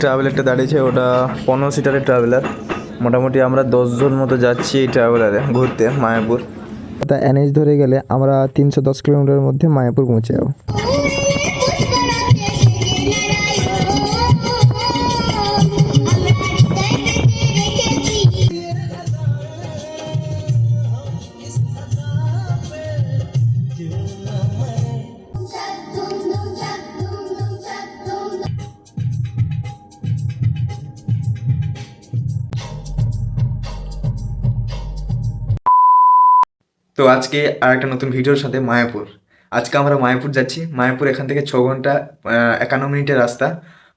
ট্রাভেলারটা দাঁড়িয়েছে, ওটা 15 সিটারের ট্রাভেলার। মোটামুটি আমরা 10 জন মতো যাচ্ছি এই ট্রাভেলারে ঘুরতে মায়াপুর। তা এনএইচ ধরে গেলে আমরা 310 কিলোমিটারের মধ্যে মায়াপুর পৌঁছে যাবো। তো আজকে আর একটা নতুন ভিডিওর সাথে মায়াপুর। আজকে আমরা মায়াপুর যাচ্ছি। মায়াপুর এখান থেকে 6 ঘন্টা 51 মিনিটের রাস্তা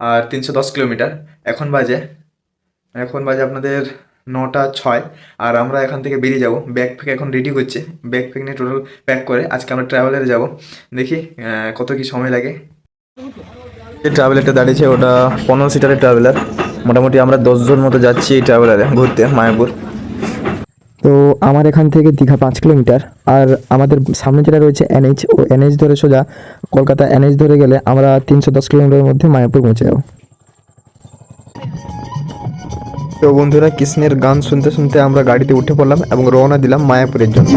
আর 310 কিলোমিটার। এখন বাজে আপনাদের 9টা 6। আর আমরা এখান থেকে বেরিয়ে যাব। ব্যাগ ফ্যাগ এখন রেডি হচ্ছে, ব্যাগ ফ্যাগ নিয়ে টোটাল প্যাক করে আজকে আমরা ট্রাভেলারে যাব। দেখি কত কি সময় লাগে। যে ট্রাভেলারটা দাঁড়িয়েছে ওটা 15 সিটারের ট্রাভেলার। মোটামুটি আমরা 10 জন মতো যাচ্ছি এই ট্রাভেলারে ঘুরতে মায়াপুর। তো আমার এখান থেকে দীঘা 5 কিলোমিটার, আর আমাদের সামনে যেটা রয়েছে এনএইচ, ও এনএইচ ধরে সোজা কলকাতা এনএইচ ধরে গেলে আমরা 310 কিলোমিটারের মধ্যে মায়াপুর পৌঁছে যাব। তো বন্ধুরা, কৃষ্ণের গান শুনতে শুনতে আমরা গাড়িতে উঠে পড়লাম এবং রওনা দিলাম মায়াপুরের জন্য।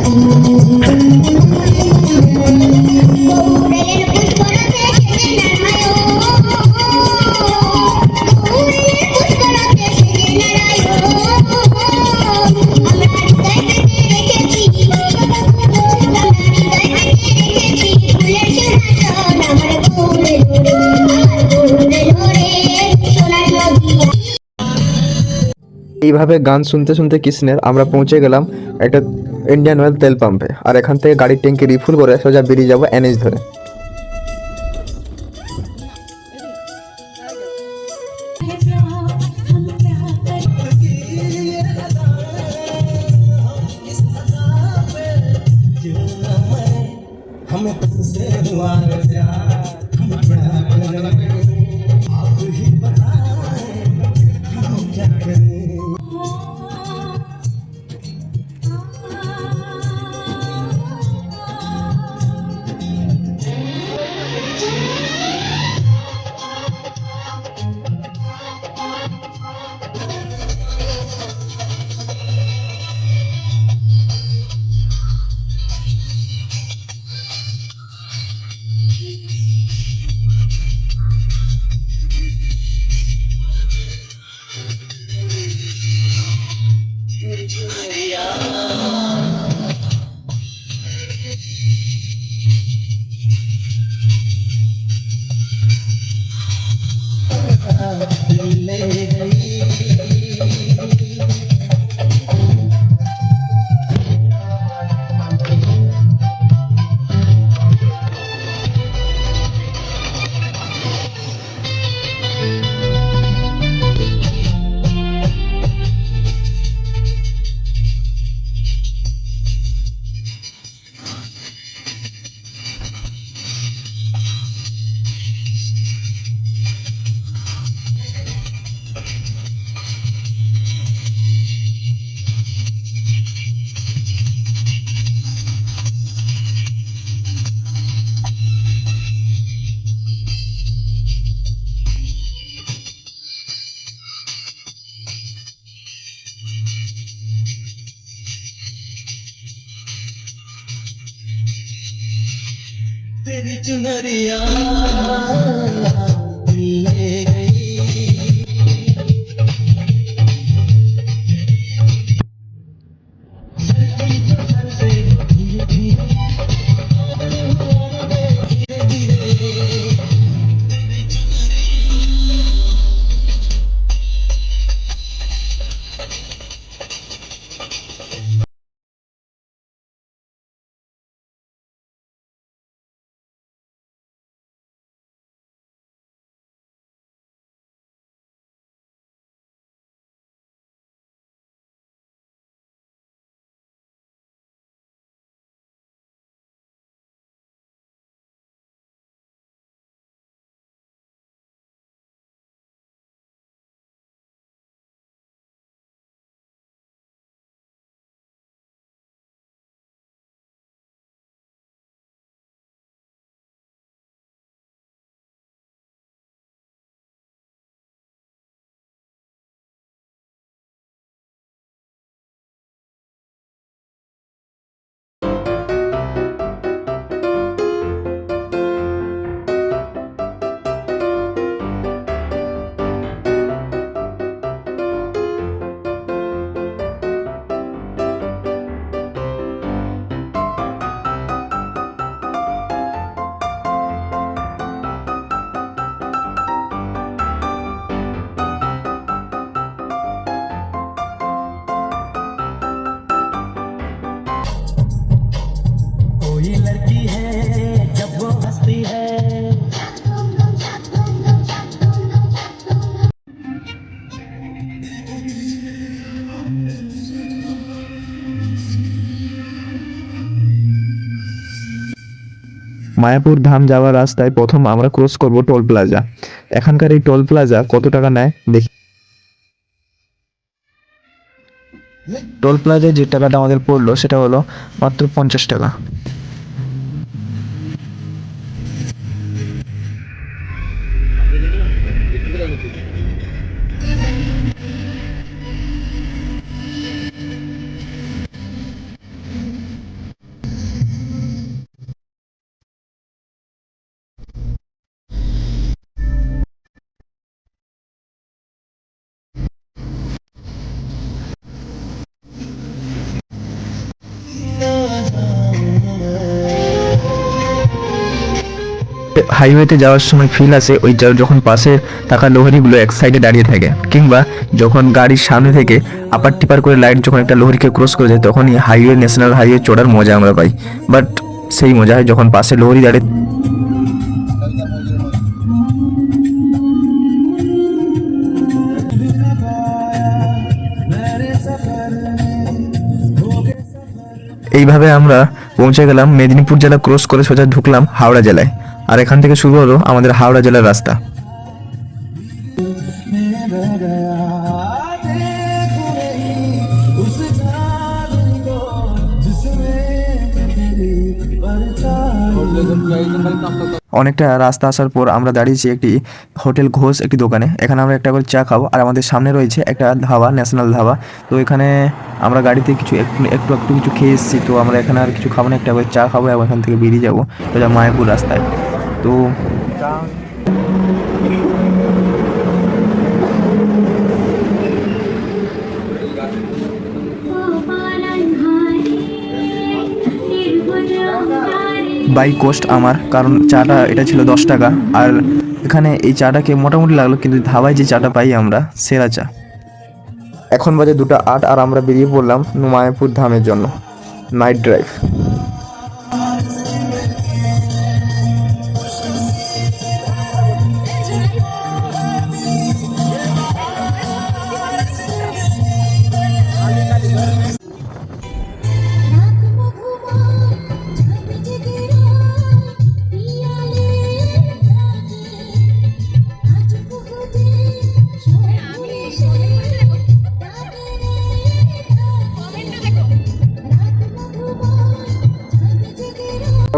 এইভাবে গান শুনতে শুনতে কৃষ্ণের আমরা পৌঁছে গেলাম একটা ইন্ডিয়ান অয়েল তেল পাম্পে। আর এখান থেকে গাড়ির ট্যাঙ্কি রিফুল করে সোজা বেরিয়ে যাবো এনএইচ ধরে। तेरी चुनरिया ले মায়াপুর ধাম যাওয়ার রাস্তায় প্রথম আমরা ক্রস করব টোল প্লাজা। এখানকার এই টোল প্লাজা কত টাকা নেয় দেখি। টোল প্লাজায় যে টাকাটা আমাদের পড়লো সেটা হলো মাত্র 50 টাকা। হাইওয়েতে যাওয়ার সময় ফিল আসে ওই যখন পাশের থাকা লহরিগুলো এক সাইডে দাঁড়িয়ে থাকে, কিংবা যখন গাড়ির সামনে থেকে আপার টিপার করে লাইট যখন একটা লহরিকে ক্রস করে যায়, তখনই হাইওয়ে ন্যাশনাল হাইওয়ে চড়ার মজা আমরা পাই। বাট সেই মজা হয় যখন পাশে লহরি দাঁড়িয়ে। এইভাবে আমরা পৌঁছে গেলাম মেদিনীপুর জেলা ক্রস করে সোজা ঢুকলাম হাওড়া জেলায়। আর এখান থেকে শুরু হলো আমাদের হাওড়া জেলার রাস্তা। অনেকটা রাস্তা আসার পর আমরা দাঁড়িয়েছি একটি হোটেল ঘোষ একটি দোকানে। এখানে আমরা একটা করে চা খাবো, আর আমাদের সামনে রয়েছে একটা ধাবা, ন্যাশনাল ধাবা। তো এখানে আমরা গাড়িতে কিছু একটু একটু একটু কিছু খেয়ে এসেছি, তো আমরা এখানে আর কিছু খাবো না, একটা করে চা খাবো এবং এখান থেকে বেরিয়ে যাবো সোজা মায়াপুর রাস্তায়। তো বাই কোস্ট আমার, কারণ চাটা এটা ছিল 10 টাকা। আর এখানে এই চাটাকে মোটামুটি লাগলো, কিন্তু ধাবায় যে চাটা পাই আমরা সেরা চা। এখন বাজে 2টা 8 আর আমরা বেরিয়ে পড়লাম মায়াপুর ধামের জন্য নাইট ড্রাইভ।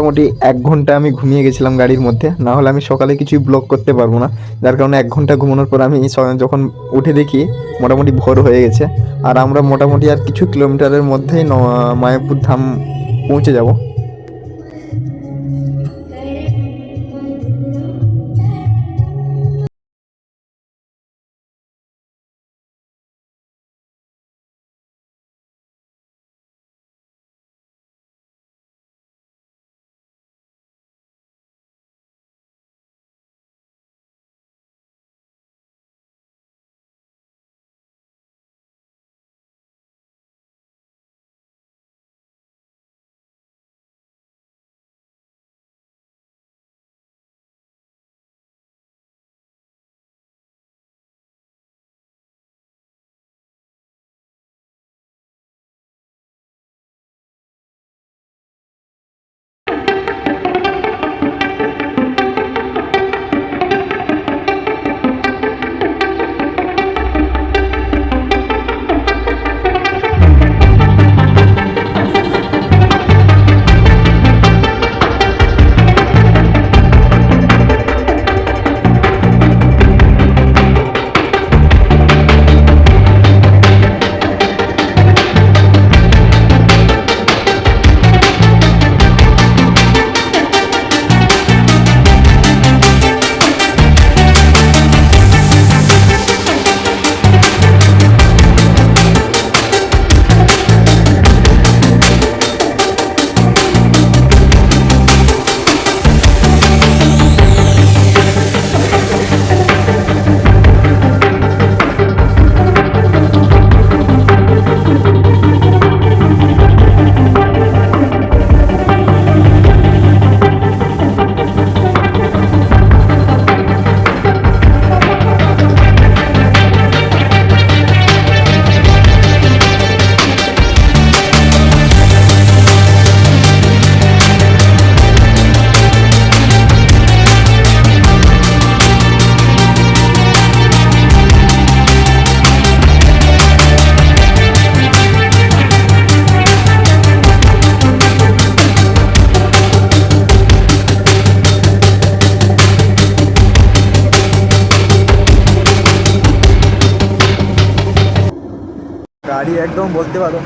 মোটামুটি 1 ঘন্টা আমি ঘুমিয়ে গেছিলাম গাড়ির মধ্যে, না হলে আমি সকালে কিছুই ব্লগ করতে পারবো না। যার কারণে 1 ঘন্টা ঘুমানোর পর আমি যখন উঠে দেখি মোটামুটি ভোর হয়ে গেছে। আর আমরা মোটামুটি আর কিছু কিলোমিটারের মধ্যেই মায়াপুর ধাম পৌঁছে যাব। গাড়ি একদম বলতে পারো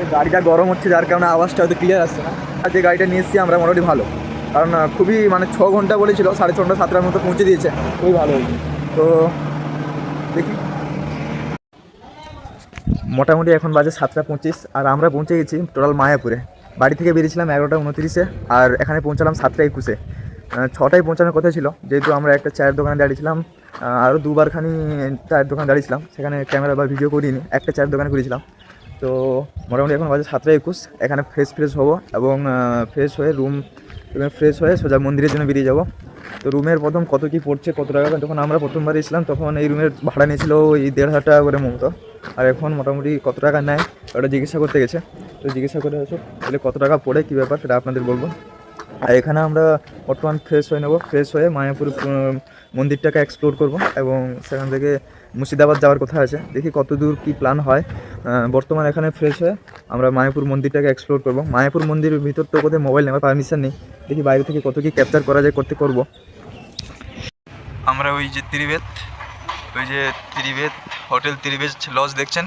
এই গাড়িটা গরম হচ্ছে, যার কারণে আওয়াজটা হয়তো ক্লিয়ার আসছে না। আর যে গাড়িটা নিয়ে এসেছি আমরা মোটামুটি ভালো, কারণ খুবই মানে 6 ঘন্টা বলেছিল, 6:30 7টার মতো পৌঁছে দিয়েছে, খুবই ভালো হয়েছে। তো দেখি, মোটামুটি এখন বাজে 7:25 আর আমরা পৌঁছে গেছি টোটাল মায়াপুরে। বাড়ি থেকে বেরিয়েছিলাম 11:29 আর এখানে পৌঁছালাম 7:21। 6টায় পৌঁছানোর কথা ছিল, যেহেতু আমরা একটা চায়ের দোকানে দাঁড়িয়েছিলাম, আরও দুবারখানি চায়ের দোকানে দাঁড়িয়েছিলাম, সেখানে ক্যামেরা বা ভিডিও করিনি, একটা চায়ের দোকানে করেছিলাম। তো মোটামুটি এখন বাজে 7:21, এখানে ফ্রেশ হবো এবং ফ্রেশ হয়ে রুমে ফ্রেশ হয়ে সোজা মন্দিরের জন্য বেরিয়ে যাব। তো রুমের প্রথম কত কী পড়ছে, কত টাকা, যখন আমরা প্রথমবার এসেছিলাম তখন এই রুমের ভাড়া নিয়েছিল ওই 1,500 টাকা করে মতো, আর এখন মোটামুটি কত টাকা নেয় ওটা জিজ্ঞাসা করতে গেছে। তো জিজ্ঞাসা করে আসো তাহলে কত টাকা পড়ে কী ব্যাপার সেটা আপনাদের বলবো। আর এখানে আমরা বর্তমান ফ্রেশ হয়ে নেবো, ফ্রেশ হয়ে মায়াপুর মন্দিরটাকে এক্সপ্লোর করব এবং সেখান থেকে মুর্শিদাবাদ যাওয়ার কথা আছে, দেখি কত দূর কী প্ল্যান হয়। বর্তমান এখানে ফ্রেশ হয়ে আমরা মায়াপুর মন্দিরটাকে এক্সপ্লোর করব। মায়াপুর মন্দিরের ভিতর তো কোথায় মোবাইল নেওয়ার পারমিশন নেই, দেখি বাইরে থেকে কত কী ক্যাপচার করা যায় করব। আমরা ওই যে ত্রিবেদ হোটেল, ত্রিবেদ লজ দেখছেন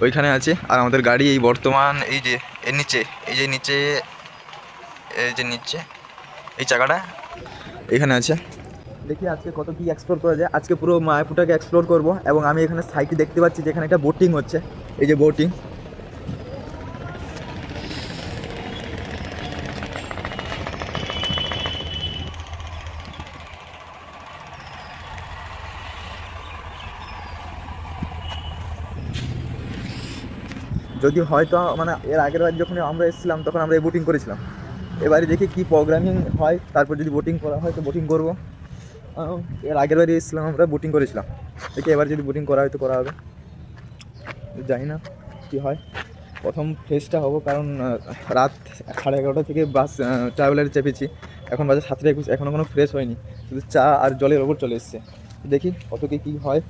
ওইখানে আছে, আর আমাদের গাড়ি এই বর্তমান এই যে এর নিচে, এই যে নিচে এই চাকাটা এখানে আছে। দেখি আজকে কত কী এক্সপ্লোর করা যায়। আজকে পুরো মায়াপুরটাকে এক্সপ্লোর করব এবং আমি এখানে সাইটে দেখতে পাচ্ছি যেখানে একটা বোটিং হচ্ছে, এই যে বোটিং। যদি হয়তো মানে এর আগের বার যখন আমরা এসেছিলাম তখন আমরা এই বোটিং করেছিলাম, এবারে দেখি কি প্রোগ্রামিং হয়, তারপর যদি বোটিং করা হয় তো বোটিং করব। এর আগের বারে এসেছিলাম আমরা বোটিং করেছিলাম, দেখি এবার যদি বোটিং করা হয় তো করা হবে, জানি না কী হয়। প্রথম ফ্রেশটা হবো, কারণ রাত 11:30 থেকে বাস ট্রাভেলারে চেপেছি, এখন বাজে 7:21, এখনও কোনো ফ্রেশ হয়নি, শুধু চা আর জলের ওপর চলে এসছে। দেখি কত কী হয়।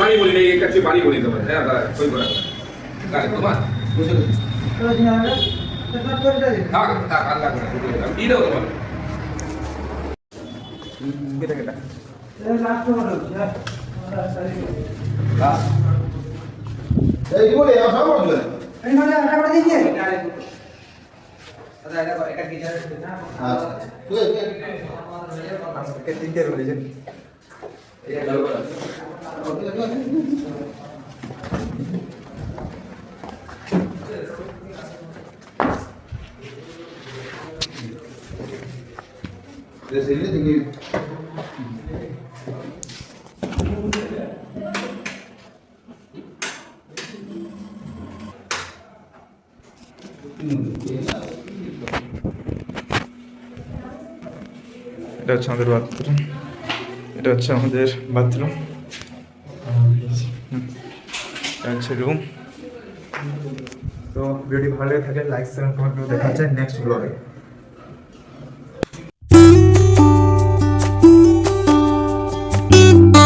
पानी बोली नहीं, एक अच्छी पानी बोली तो मैं कोई बोला गाड़ी तो मत हाँ हाँ अल्लाह को दी दो तो কেটে কেটে এই কি বলে সব বলছো এই মানে আটা করে দিয়েছে আচ্ছা তিনটে রয়েছে। এটা হচ্ছে আমাদের বাথরুম, এটা হচ্ছে আমাদের বাথরুম, এটা হচ্ছে রুম। তো ভিডিও ভালো লাগে থাকলে লাইক শেয়ার কমেন্ট করে দেখা হচ্ছে নেক্সট ব্লগে।